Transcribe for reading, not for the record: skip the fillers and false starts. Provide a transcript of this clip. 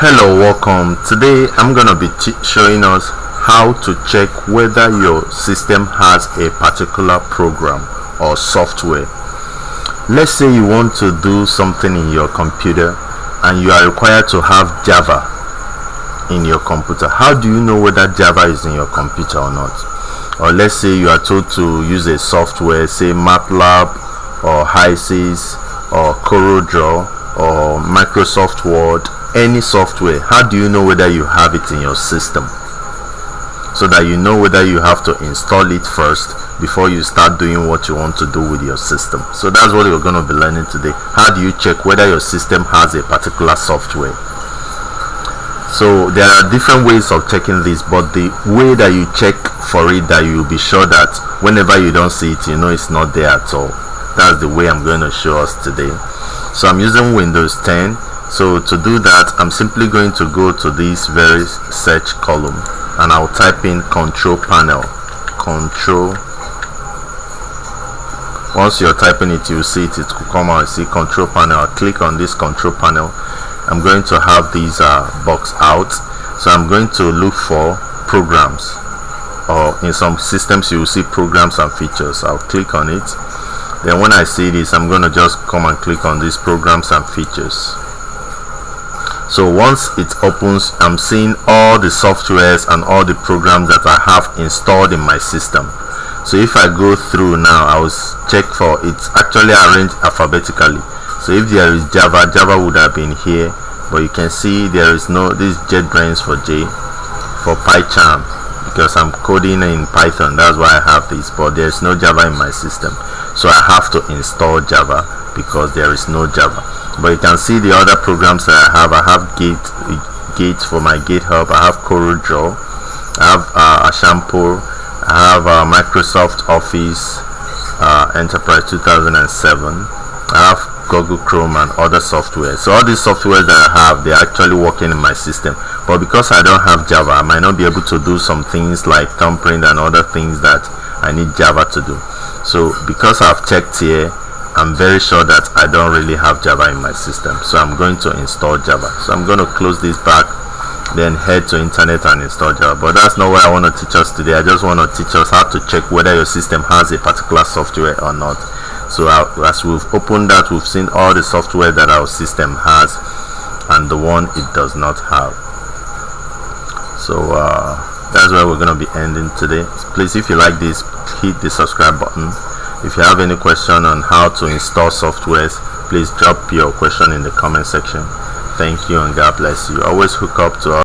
Hello, welcome. Today I'm gonna be showing us how to check whether your system has a particular program or software. Let's say you want to do something in your computer and you are required to have Java in your computer. How do you know whether Java is in your computer or not? Or let's say you are told to use a software, say MATLAB or HYSYS or CorelDRAW or Microsoft Word, any software. How do you know whether you have it in your system? So that you know whether you have to install it first before you start doing what you want to do with your system. So that's what we're going to be learning today. How do you check whether your system has a particular software? So there are different ways of checking this, but the way that you check for it, that you'll be sure that whenever you don't see it, you know it's not there at all. That's the way I'm going to show us today. So I'm using Windows 10. So to do that, I'm simply going to go to this very search column and I'll type in control panel. Once you're typing it, you'll see it will come out. See control panel. I'll click on this control panel. I'm going to have these box out. So I'm going to look for programs, or in some systems you will see programs and features. I'll click on it. Then when I see this, I'm going to just come and click on these programs and features. So once it opens, I'm seeing all the softwares and all the programs that I have installed in my system. So if I go through now, I will check for, it's actually arranged alphabetically. So if there is Java would have been here, but you can see there is no, this JetBrains for J, for PyCharm, because I'm coding in Python, that's why I have this, but there's no Java in my system. So I have to install Java because there is no Java. But you can see the other programs that I have. I have Git for my GitHub. I have CorelDRAW. I have Ashampur. I have Microsoft Office Enterprise 2007. I have Google Chrome and other software. So all these software that I have, they're actually working in my system. But because I don't have Java, I might not be able to do some things like thumbprint and other things that I need Java to do. So because I've checked here, I'm very sure that I don't really have Java in my system. So I'm going to install Java. So I'm going to close this back, then head to internet and install Java. But that's not what I want to teach us today. I just want to teach us how to check whether your system has a particular software or not. So as we've opened that, we've seen all the software that our system has and the one it does not have. So that's where we're going to be ending today. Please, if you like this, hit the subscribe button. If you have any question on how to install softwares, please drop your question in the comment section. Thank you and God bless you. Always hook up to us.